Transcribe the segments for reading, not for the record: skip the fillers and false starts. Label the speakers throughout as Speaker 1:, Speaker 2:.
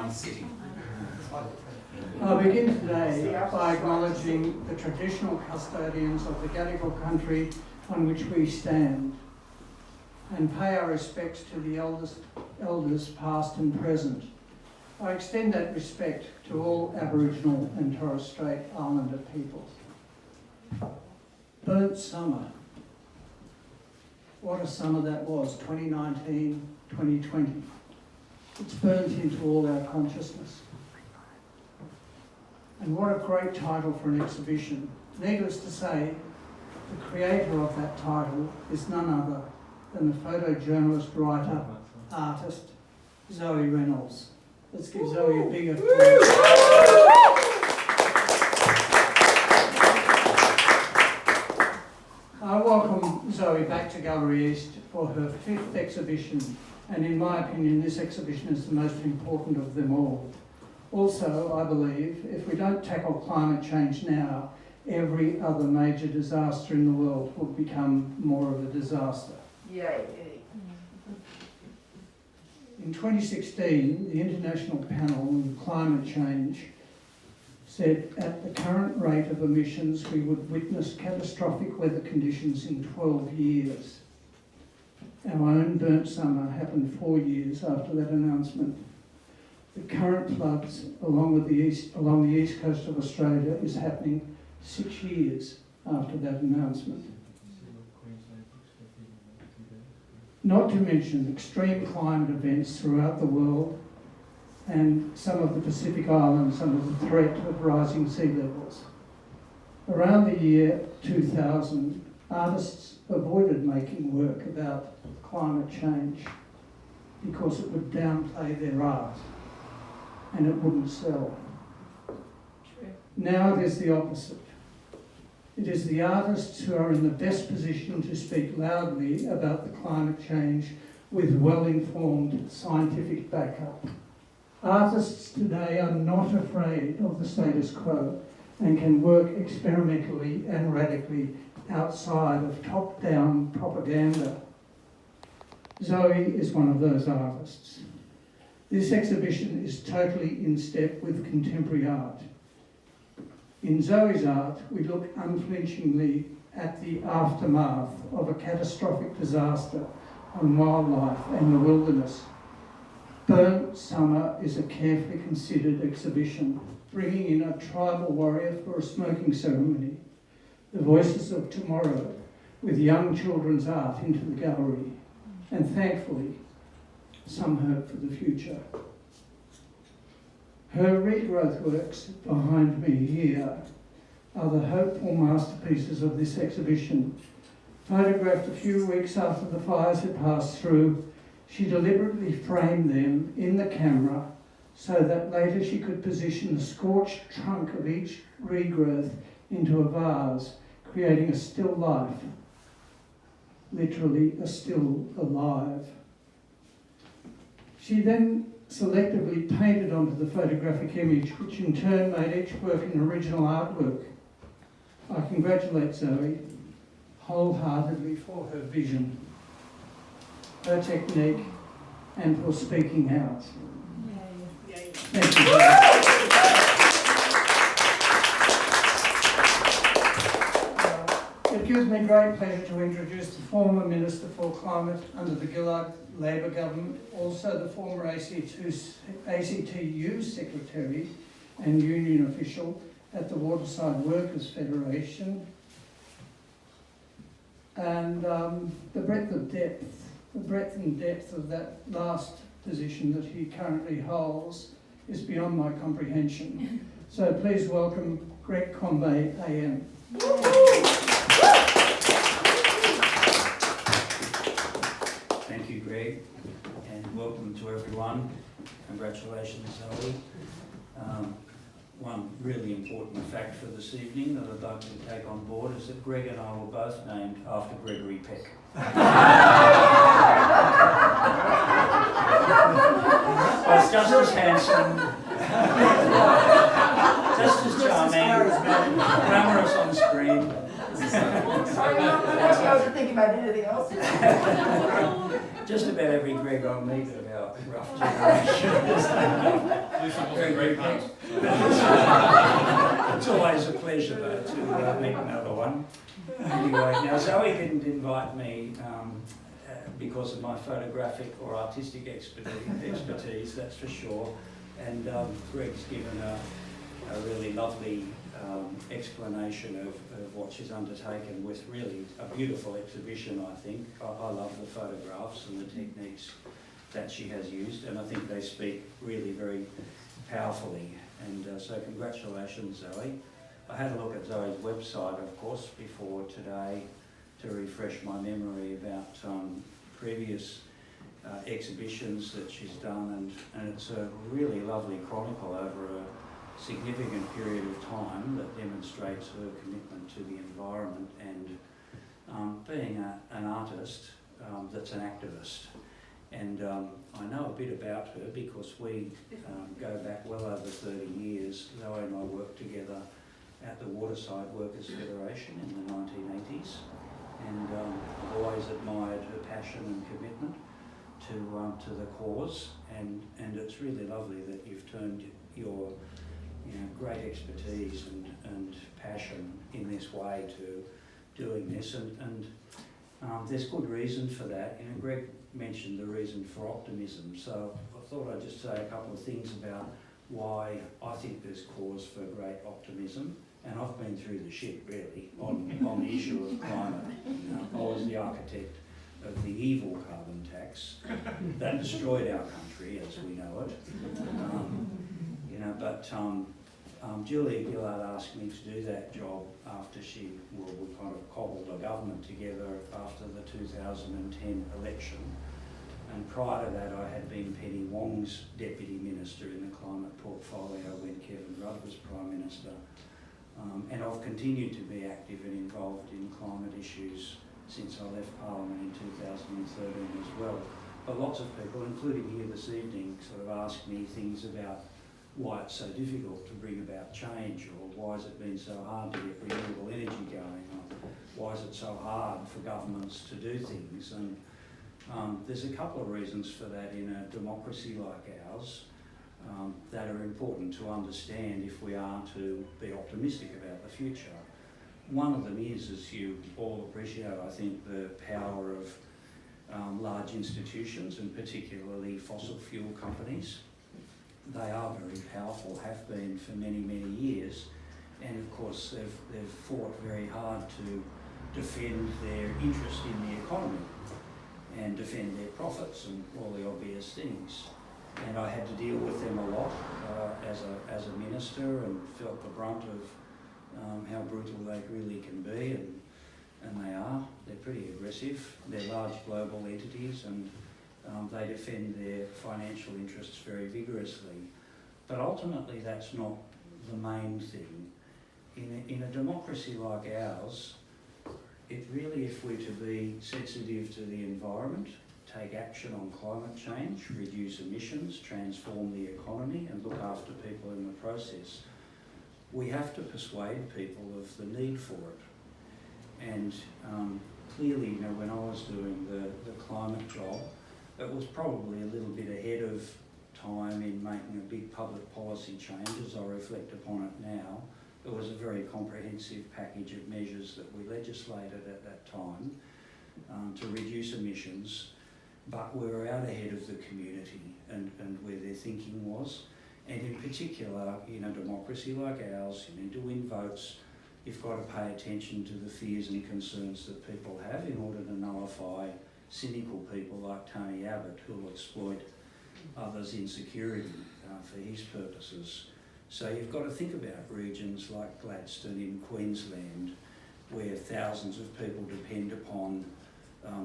Speaker 1: one sitting.
Speaker 2: I begin today by acknowledging the traditional custodians of the Gadigal country on which we stand and pay our respects to the elders past and present. I extend that respect to all Aboriginal and Torres Strait Islander peoples. Burnt summer. What a summer that was, 2019, 2020. It's burnt into all our consciousness. And what a great title for an exhibition. Needless to say, the creator of that title is none other than the photojournalist, writer, artist, Zoe Reynolds. Let's give Zoe a big applause. I welcome Zoe back to Gallery East for her 5th exhibition, and in my opinion, this exhibition is the most important of them all. Also, I believe, if we don't tackle climate change now, every other major disaster in the world will become more of a disaster.
Speaker 3: Yay.
Speaker 2: In 2016, the International Panel on Climate Change said at the current rate of emissions, we would witness catastrophic weather conditions in 12 years. Our own burnt summer happened 4 years after that announcement. The current floods along the east coast of Australia is happening 6 years after that announcement. Not to mention extreme climate events throughout the world and some of the Pacific Islands under the threat of rising sea levels. Around the year 2000, artists avoided making work about climate change because it would downplay their art and it wouldn't sell.
Speaker 3: True.
Speaker 2: Now it is the opposite. It is the artists who are in the best position to speak loudly about the climate change with well-informed scientific backup. Artists today are not afraid of the status quo and can work experimentally and radically outside of top-down propaganda. Zoe is one of those artists. This exhibition is totally in step with contemporary art. In Zoe's art, we look unflinchingly at the aftermath of a catastrophic disaster on wildlife and the wilderness. Burnt Summer is a carefully considered exhibition, bringing in a tribal warrior for a smoking ceremony, the voices of tomorrow with young children's art into the gallery, and thankfully, some hope for the future. Her regrowth works behind me here are the hopeful masterpieces of this exhibition. Photographed a few weeks after the fires had passed through, she deliberately framed them in the camera so that later she could position the scorched trunk of each regrowth into a vase, creating a still life, literally a still alive. She then selectively painted onto the photographic image, which in turn made each work an original artwork. I congratulate Zoe wholeheartedly for her vision, her technique, and for speaking out.
Speaker 3: Yay.
Speaker 2: Thank you, Zoe. It gives me great pleasure to introduce the former Minister for Climate under the Gillard Labor government, also the former ACTU Secretary and Union official at the Waterside Workers Federation, and the breadth and depth of that last position that he currently holds is beyond my comprehension. So please welcome Greg Combet, AM.
Speaker 4: Thank you, Greg, and welcome to everyone. Congratulations, Zoe. One really important fact for this evening that I'd like to take on board is that Greg and I were both named after Gregory Peck. Was just as handsome, just as charming, glamorous on screen.
Speaker 3: Sorry, I'm not supposed to think about anything else.
Speaker 4: Just about every Greg I meet of our rough generation.
Speaker 1: That was a great punt.
Speaker 4: It's always a pleasure though to meet another one. Anyway, now Zoe didn't invite me because of my photographic or artistic expertise, that's for sure. And Greg's given a really lovely explanation of what she's undertaken with really a beautiful exhibition, I think. I love the photographs and the techniques that she has used, and I think they speak really very powerfully. And so congratulations, Zoe. I had a look at Zoe's website, of course, before today to refresh my memory about previous exhibitions that she's done, and it's a really lovely chronicle over a significant period of time that demonstrates her commitment to the environment and being an artist that's an activist. And I know a bit about her because we go back well over 30 years. Zoe and I worked together at the Waterside Workers' Federation in the 1980s, and I've always admired her passion and commitment to the cause, and it's really lovely that you've turned your great expertise and passion in this way to doing this, and there's good reason for that. Greg mentioned the reason for optimism, so I thought I'd just say a couple of things about why I think there's cause for great optimism. And I've been through the shit really on the issue of climate. I was the architect of the evil carbon tax that destroyed our country as we know it. But Julia Gillard asked me to do that job after we kind of cobbled a government together after the 2010 election. And prior to that, I had been Penny Wong's deputy minister in the climate portfolio when Kevin Rudd was Prime Minister. And I've continued to be active and involved in climate issues since I left Parliament in 2013 as well. But lots of people, including here this evening, sort of ask me things about why it's so difficult to bring about change, or why has it been so hard to get renewable energy going, or why is it so hard for governments to do things. And there's a couple of reasons for that in a democracy like ours. That are important to understand if we are to be optimistic about the future. One of them is, as you all appreciate, I think, the power of large institutions, and particularly fossil fuel companies. They are very powerful, have been for many, many years, and of course they've fought very hard to defend their interest in the economy and defend their profits and all the obvious things. And I had to deal with them a lot as a minister, and felt the brunt of how brutal they really can be, and they are. They're pretty aggressive. They're large global entities, and they defend their financial interests very vigorously. But ultimately, that's not the main thing. In a democracy like ours, it really, if we're to be sensitive to the environment, take action on climate change, reduce emissions, transform the economy, and look after people in the process, we have to persuade people of the need for it. And clearly, when I was doing the climate job, it was probably a little bit ahead of time in making a big public policy change. As I reflect upon it now, it was a very comprehensive package of measures that we legislated at that time to reduce emissions. But we were out ahead of the community and where their thinking was. And in particular, in a democracy like ours, to win votes, you've got to pay attention to the fears and concerns that people have in order to nullify cynical people like Tony Abbott, who will exploit others' insecurity for his purposes. So you've got to think about regions like Gladstone in Queensland, where thousands of people depend upon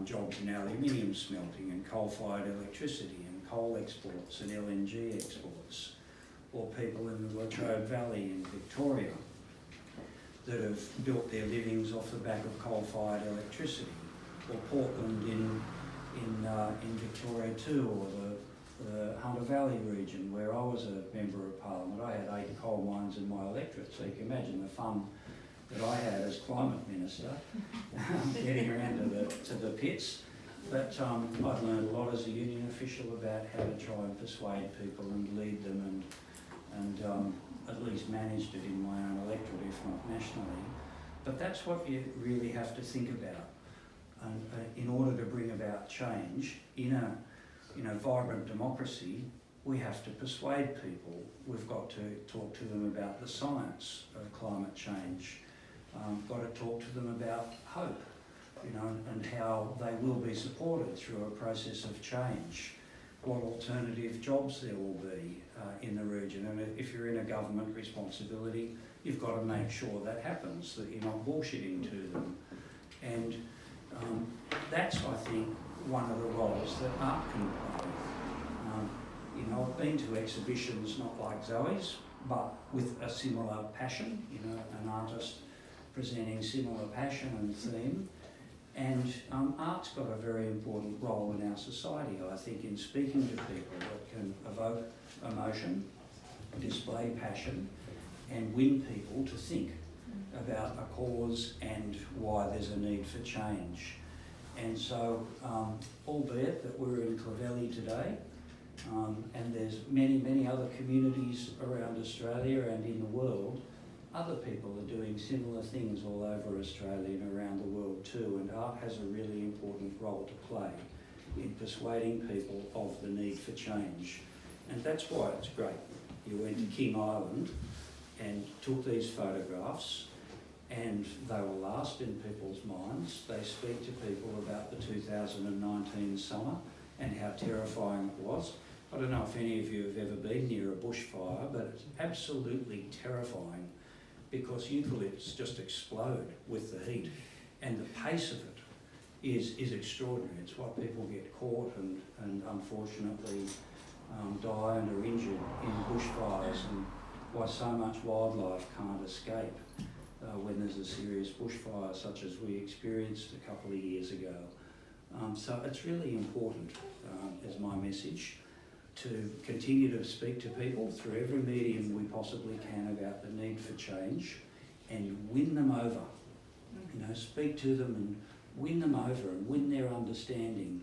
Speaker 4: jobs in aluminium smelting and coal-fired electricity and coal exports and LNG exports, or people in the Latrobe Valley in Victoria that have built their livings off the back of coal-fired electricity, or Portland in Victoria too, or the Hunter Valley region where I was a Member of Parliament. I had 8 coal mines in my electorate, so you can imagine the fun that I had as Climate Minister, getting around to the pits. But I'd learned a lot as a union official about how to try and persuade people and lead them and at least managed it in my own electorate, if not nationally. But that's what you really have to think about. And in order to bring about change in a vibrant democracy, we have to persuade people. We've got to talk to them about the science of climate change. Got to talk to them about hope, and how they will be supported through a process of change. What alternative jobs there will be in the region, and if you're in a government responsibility, you've got to make sure that happens, that you're not bullshitting to them. And that's, I think, one of the roles that art can play. I've been to exhibitions not like Zoe's, but with a similar passion, an artist presenting similar passion and theme. And art's got a very important role in our society, I think, in speaking to people that can evoke emotion, display passion, and win people to think about a cause and why there's a need for change. And so, albeit that we're in Clovelly today, and there's many, many other communities around Australia and in the world, other people are doing similar things all over Australia and around the world too, and art has a really important role to play in persuading people of the need for change. And that's why it's great. You went to King Island and took these photographs, and they will last in people's minds. They speak to people about the 2019 summer and how terrifying it was. I don't know if any of you have ever been near a bushfire, but it's absolutely terrifying because eucalypts just explode with the heat, and the pace of it is extraordinary. It's why people get caught and unfortunately die and are injured in bushfires, and why so much wildlife can't escape when there's a serious bushfire such as we experienced a couple of years ago. So it's really important, is my message, to continue to speak to people through every medium we possibly can about the need for change and win them over. Speak to them and win them over and win their understanding.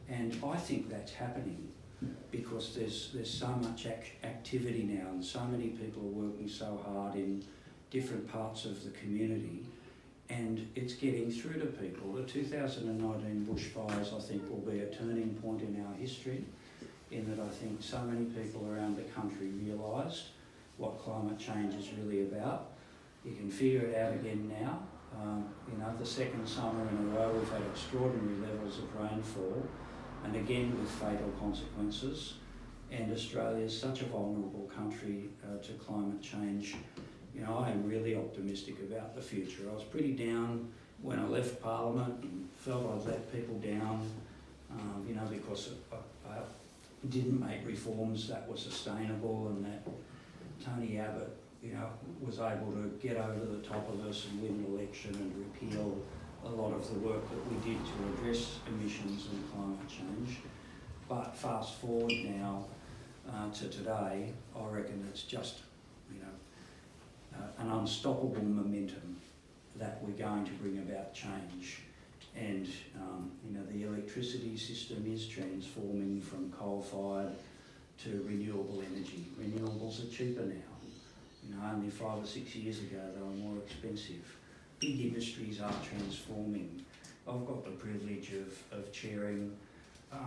Speaker 4: And I think that's happening because there's so much activity now, and so many people are working so hard in different parts of the community, and it's getting through to people. The 2019 bushfires, I think, will be a turning point in our history, in that I think so many people around the country realised what climate change is really about. You can figure it out again now. The second summer in a row we've had extraordinary levels of rainfall, and again with fatal consequences. And Australia is such a vulnerable country to climate change. I am really optimistic about the future. I was pretty down when I left Parliament and felt I'd let people down, because I didn't make reforms that were sustainable, and that Tony Abbott, was able to get over the top of us and win an election and repeal a lot of the work that we did to address emissions and climate change. But fast forward now to today, I reckon it's just, an unstoppable momentum that we're going to bring about change. And, the electricity system is transforming from coal-fired to renewable energy. Renewables are cheaper now. Only 5 or 6 years ago they were more expensive. Big industries are transforming. I've got the privilege of chairing a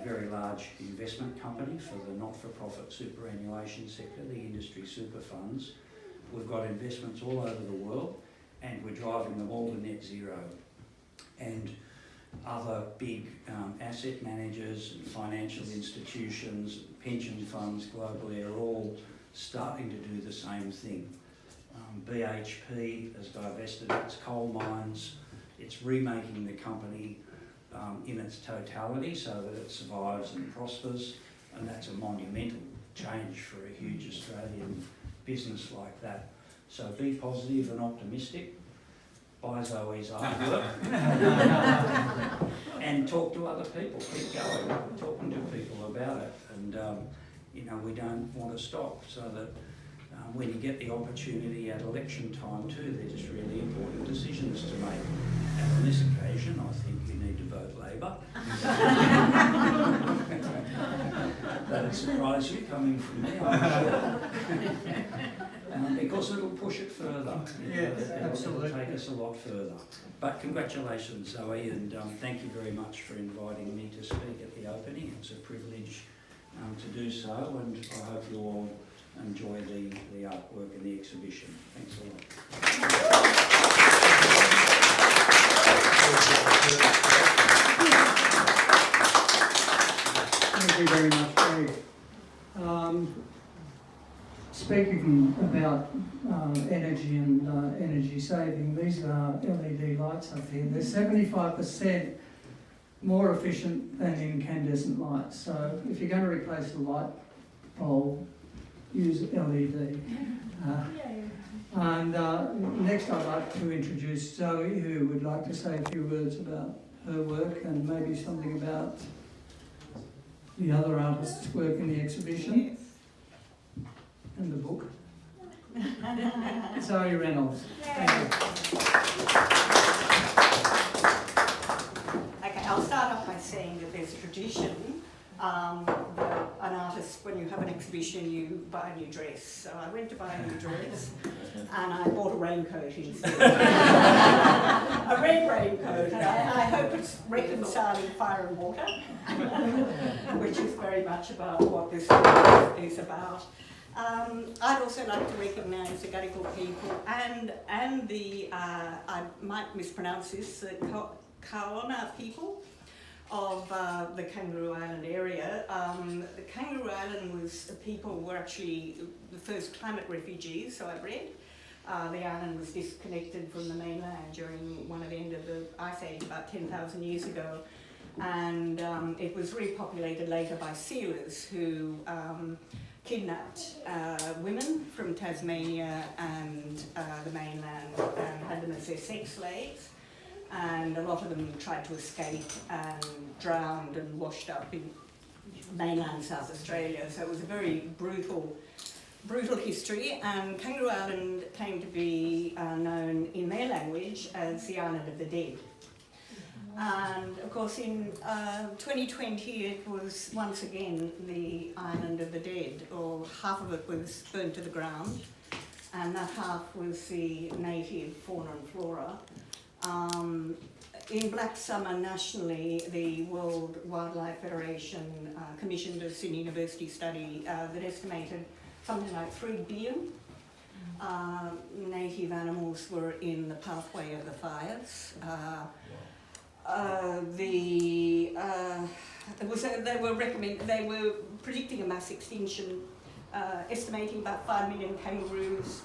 Speaker 4: very large investment company for the not-for-profit superannuation sector, the industry super funds. We've got investments all over the world, and we're driving them all to net zero. And other big asset managers and financial institutions, pension funds globally are all starting to do the same thing. BHP has divested its coal mines. It's remaking the company in its totality so that it survives and prospers, and that's a monumental change for a huge Australian business like that. So be positive and optimistic. Buy Zoe's artwork and talk to other people. Keep going, talking to people about it, and we don't want to stop. So that when you get the opportunity at election time too, they're just really important decisions to make. And on this occasion, I think you need to vote Labor. That'd surprise you coming from me, I'm sure. Because it'll push it further. It'll take us a lot further. But congratulations, Zoe, and thank you very much for inviting me to speak at the opening. It's a privilege to do so, and I hope you all enjoy the artwork and the exhibition. Thanks a lot.
Speaker 2: Thank you very much, Dave. Speaking about energy and energy saving, these are LED lights up here. They're 75% more efficient than incandescent lights. So if you're going to replace the light bulb, use LED. Next I'd like to introduce Zoe, who would like to say a few words about her work and maybe something about the other artists' work in the exhibition and the book. Zoe Reynolds. Thank you.
Speaker 1: Okay, I'll start off by saying that there's a tradition that an artist, when you have an exhibition, you buy a new dress. So I went to buy a new dress and I bought a raincoat instead. A red raincoat. And I hope it's reconciling fire and water, which is very much about what this is about. I'd also like to recognise the Gadigal people and the, I might mispronounce this, the Kaurna people of the Kangaroo Island area. The Kangaroo Island people were actually the first climate refugees, so I've read. The island was disconnected from the mainland during one of the end of the Ice Age about 10,000 years ago. And it was repopulated later by sealers who kidnapped women from Tasmania and the mainland and had them as their sex slaves. And a lot of them tried to escape and drowned and washed up in mainland South Australia. So it was a very brutal history, and Kangaroo Island came to be known in their language as the Island of the Dead. And of course in 2020 it was once again the Island of the Dead, or half of it was burnt to the ground, and that half was the native fauna and flora. In Black Summer nationally, the World Wildlife Federation commissioned a Sydney University study that estimated something like 3 billion native animals were in the pathway of the fires. They were predicting a mass extinction, estimating about 5 million kangaroos,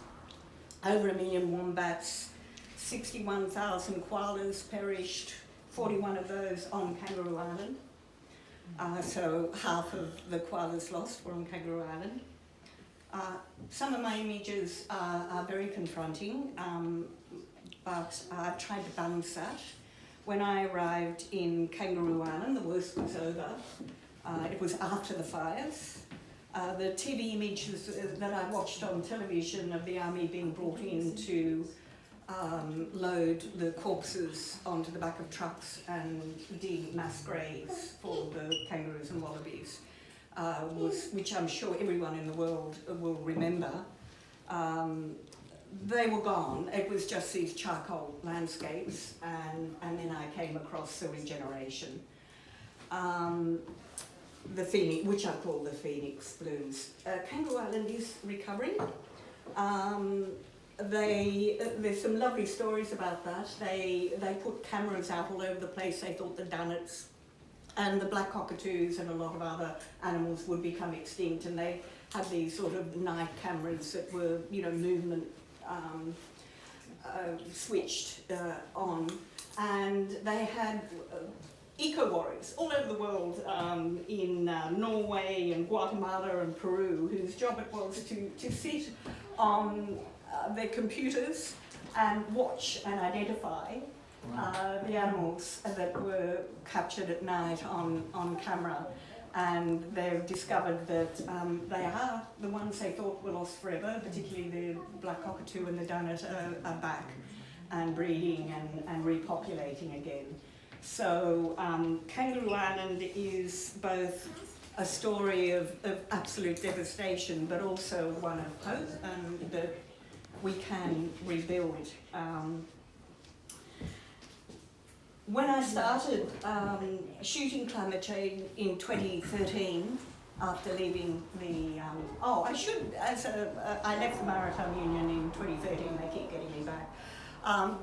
Speaker 1: over 1 million wombats, 61,000 koalas perished, 41 of those on Kangaroo Island. So half of the koalas lost were on Kangaroo Island. Some of my images are very confronting, but I've tried to balance that. When I arrived in Kangaroo Island, the worst was over. It was after the fires. The TV images that I watched on television of the army being brought in to load the corpses onto the back of trucks and dig mass graves for the kangaroos and wallabies, which I'm sure everyone in the world will remember. They were gone. It was just these charcoal landscapes, and then I came across the regeneration. The Phoenix, which I call the Phoenix Blues. Kangaroo Island is recovering. There's some lovely stories about that. They put cameras out all over the place. They thought the dunnarts and the black cockatoos and a lot of other animals would become extinct, and they had these sort of night cameras that were, movement switched on, and they had eco-warriors all over the world, in Norway and Guatemala and Peru, whose job it was to sit on their computers and watch and identify the animals that were captured at night on camera. And they've discovered that they are the ones they thought were lost forever, particularly the black cockatoo and the dunnart are back and breeding and repopulating again. So Kangaroo Island is both a story of absolute devastation, but also one of hope, and that we can rebuild. When I started shooting climate change in 2013, after leaving the, I left the Maritime Union in 2013, they keep getting me back.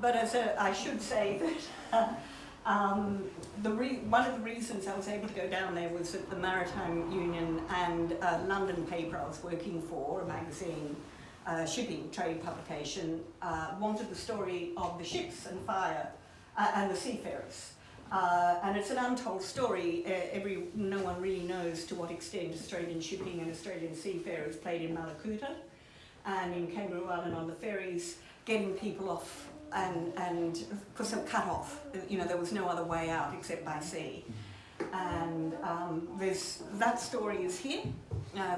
Speaker 1: But I should say that one of the reasons I was able to go down there was that the Maritime Union and a London paper I was working for, a magazine, shipping trade publication, wanted the story of the ships and fire and the seafarers. And it's an untold story. No one really knows to what extent Australian shipping and Australian seafarers played in Malakuta and in Kangaroo Island on the ferries, getting people off and because they were cut off. You know, there was no other way out except by sea. And that story is here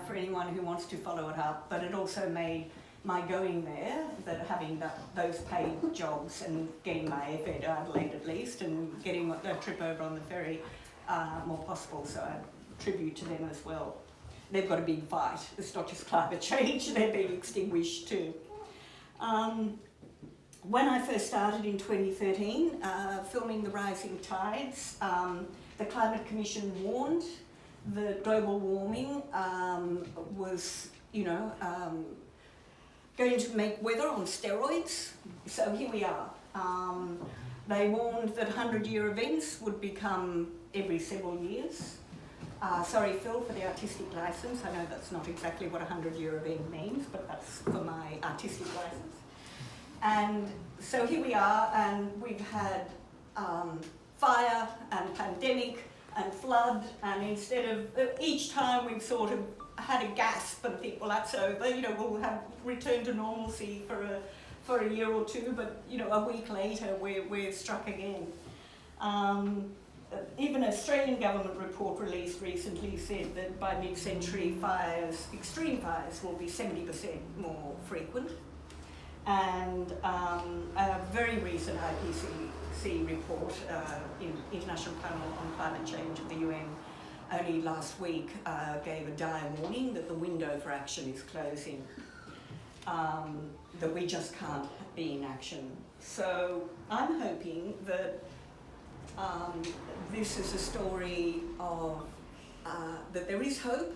Speaker 1: for anyone who wants to follow it up, but it also made my going there, that having those paid jobs and getting my airfare to Adelaide at least, and getting a trip over on the ferry more possible, so I tribute to them as well. They've got a big fight. It's not just climate change, they're being extinguished too. When I first started in 2013, filming the rising tides, the Climate Commission warned that global warming was, going to make weather on steroids. So here we are. They warned that 100-year events would become every several years. Sorry, Phil, for the artistic license. I know that's not exactly what a 100-year event means, but that's for my artistic license. And so here we are, and we've had fire and pandemic and flood, and instead of each time we've sort of had a gasp and think, well, that's over, we'll have returned to normalcy for a year or two, but a week later we're struck again. Even an Australian government report released recently said that by mid-century extreme fires will be 70% more frequent. And a very recent IPCC report, International Panel on Climate Change of the UN, only last week gave a dire warning that the window for action is closing, that we just can't be in action. So I'm hoping that this is a story of that there is hope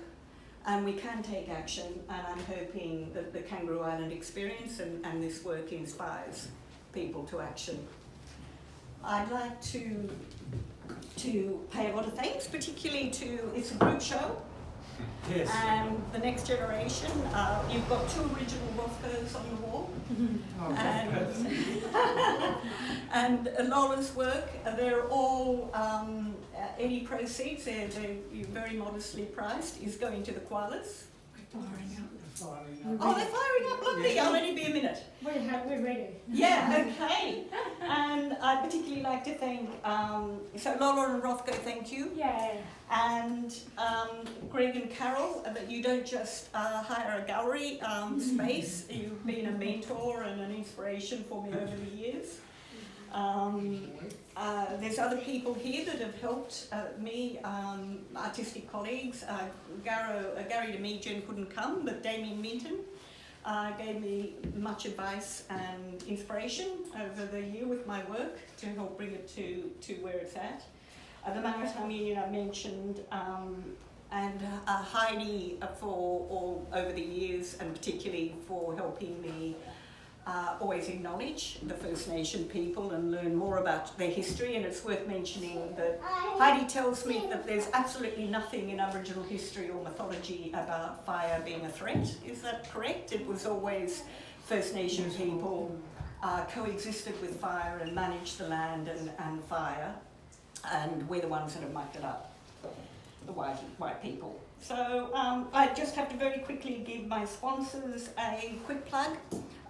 Speaker 1: and we can take action, and I'm hoping that the Kangaroo Island experience and this work inspires people to action. I'd like to pay a lot of thanks, particularly to, it's a group show.
Speaker 4: Yes.
Speaker 1: And the next generation, you've got 2 original Rothkos on the wall. And Laura's work, they're all, any proceeds, they're very modestly priced, is going to the koalas. Oh, they're firing up, lovely, I'll only be a minute.
Speaker 5: We're ready.
Speaker 1: Yeah, okay. And I'd particularly like to thank, so Laura and Rothko, thank you.
Speaker 5: Yeah.
Speaker 1: And Greg and Carol, that you don't just hire a gallery space, you've been a mentor and an inspiration for me over the years. There's other people here that have helped me, artistic colleagues. Gary Demijan couldn't come, but Damien Minton gave me much advice and inspiration over the year with my work to help bring it to where it's at. The Maritime Union I mentioned, and Heidi for all over the years, and particularly for helping me always acknowledge the First Nation people and learn more about their history. And it's worth mentioning that Heidi tells me that there's absolutely nothing in Aboriginal history or mythology about fire being a threat. Is that correct? It was always First Nation people coexisted with fire and managed the land and fire, and we're the ones that have mucked it up, the white people. So I just have to very quickly give my sponsors a quick plug.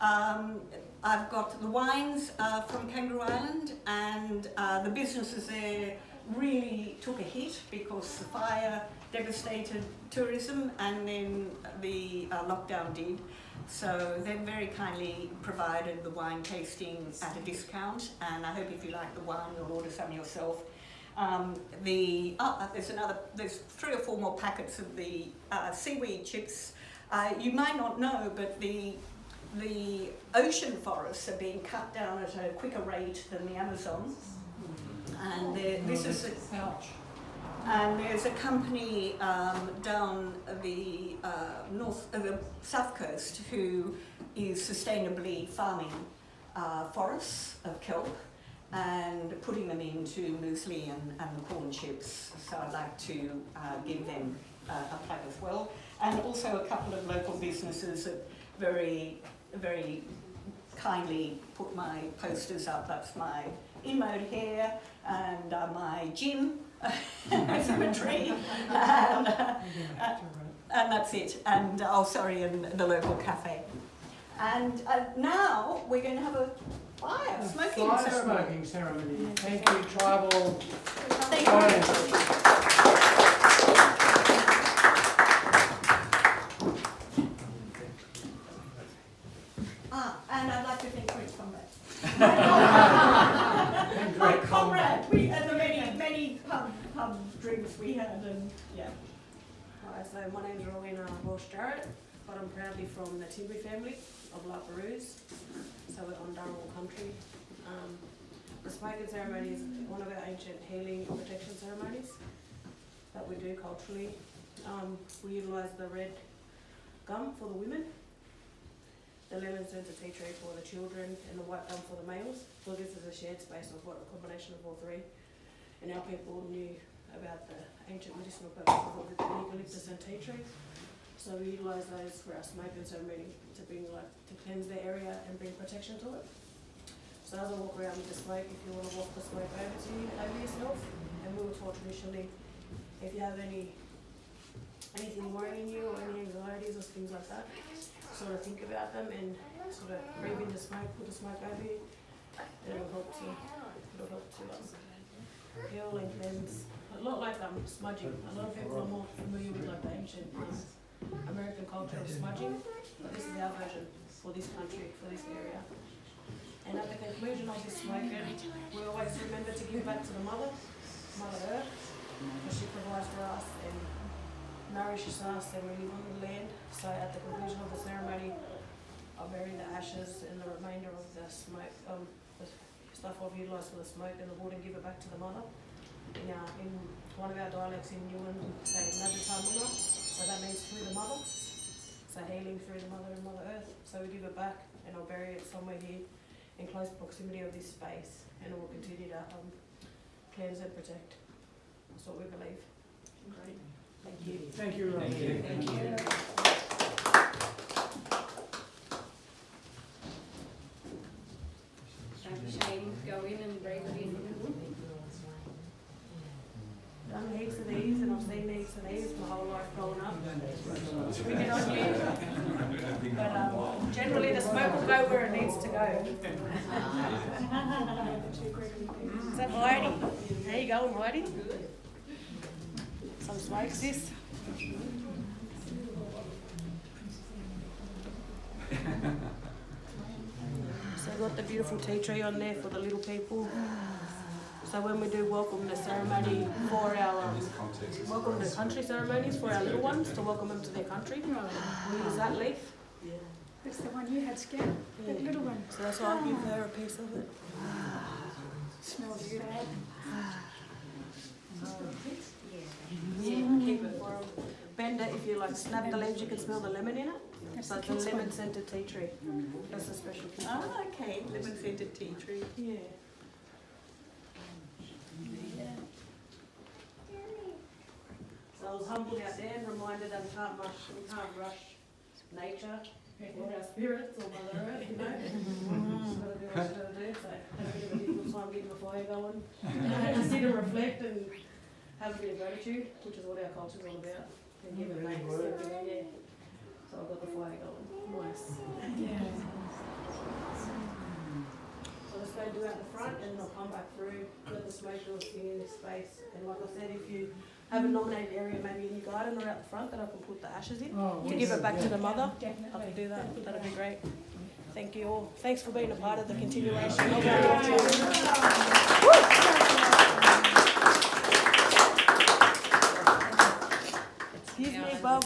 Speaker 1: I've got the wines from Kangaroo Island, and the businesses there really took a hit because the fire devastated tourism, and then the lockdown did. So they've very kindly provided the wine tasting at a discount, and I hope if you like the wine you'll order some yourself. There's 3 or 4 more packets of the seaweed chips. You may not know, but the ocean forests are being cut down at a quicker rate than the Amazon. And there's a company down the south coast who is sustainably farming forests of kelp and putting them into muesli and the corn chips. So I'd like to give them a plug as well. And also a couple of local businesses that very, very kindly put my posters up. That's my in-mode hair and my gym cemetery. And that's it. And, and the local cafe. And now we're going to have a fire smoking ceremony.
Speaker 5: Thank you, Tribal.
Speaker 1: Thank you. And I'd like to thank Chris Combet. My comrade, and the many pub drinks we had, and yeah.
Speaker 6: Hi, so my name's Rowena Walsh-Jarrett, but I'm proudly from the Timber family of La Perouse, so we're on Darrell country. The smoking ceremony is one of our ancient healing and protection ceremonies that we do culturally. We utilise the red gum for the women, the lemon centre tea tree for the children, and the white gum for the males. So this is a shared space of what a combination of all three. And our people knew about the ancient medicinal purposes of the eucalyptus and tea trees. So we utilise those for our smoking ceremony to cleanse the area and bring protection to it. So as I walk around with the smoke, if you want to walk the smoke over yourself, and we were taught traditionally, if you have anything worrying you or any anxieties or things like that, sort of think about them and sort of breathe in the smoke, put the smoke over you, and it'll help to heal and cleanse. A lot like smudging. A lot of people are more familiar with like the ancient American culture of smudging, but this is our version for this country, for this area. And at the conclusion of this smoking, we always remember to give back to the Mother Earth, because she provides for us and nourishes us, and we live on the land. So at the conclusion of the ceremony, I'll bury the ashes and the remainder of the smoke, the stuff I've utilised for the smoke and the wood, and give it back to the Mother. In one of our dialects in Newen, we say Najatamuna, so that means through the Mother. So healing through the Mother and Mother Earth. So we give it back, and I'll bury it somewhere here in close proximity of this space, and it will continue to cleanse and protect. That's what we believe. Great. Thank you.
Speaker 5: Thank you, Rob.
Speaker 4: Thank you.
Speaker 6: Thank you.
Speaker 3: Don't be ashamed, go in and breathe it in.
Speaker 6: Done heaps of these, and I've seen heaps of these my whole life growing up. Bring on you. But generally the smoke will go where it needs to go. Is that Heidi? How you going, Heidi? Some smoke, sis. So I've got the beautiful tea tree on there for the little people. So when we do welcome the ceremony for our welcome the country ceremonies for our little ones, to welcome them to their country, we use that leaf.
Speaker 3: That's the one you had scared, that little one.
Speaker 6: So that's why I give her a piece of it.
Speaker 3: Smells good.
Speaker 6: Yeah, keep it for 'em. Bend it, if you like snap the leaves, you can smell the lemon in it. So it's a lemon scented tea tree. That's a special piece.
Speaker 1: Oh, okay, lemon scented tea tree.
Speaker 6: Yeah. So I was humbled out there and reminded that we can't rush nature or our spirits or Mother Earth, you know. Just gotta do what you gotta do. So have a bit of a difficult time getting the fire going. Just sit and reflect and have a bit of gratitude, which is what our culture's all about. And give it thanks. Yeah. So I've got the fire going. Nice.
Speaker 3: Yeah.
Speaker 6: So let's go do out the front, and then I'll come back through, let the smoke do its thing in this space. And like I said, if you have a nominated area maybe in your garden or out the front that I can put the ashes in to give it back to the Mother, I can do that. That'd be great. Thank you all. Thanks for being a part of the continuation of our culture.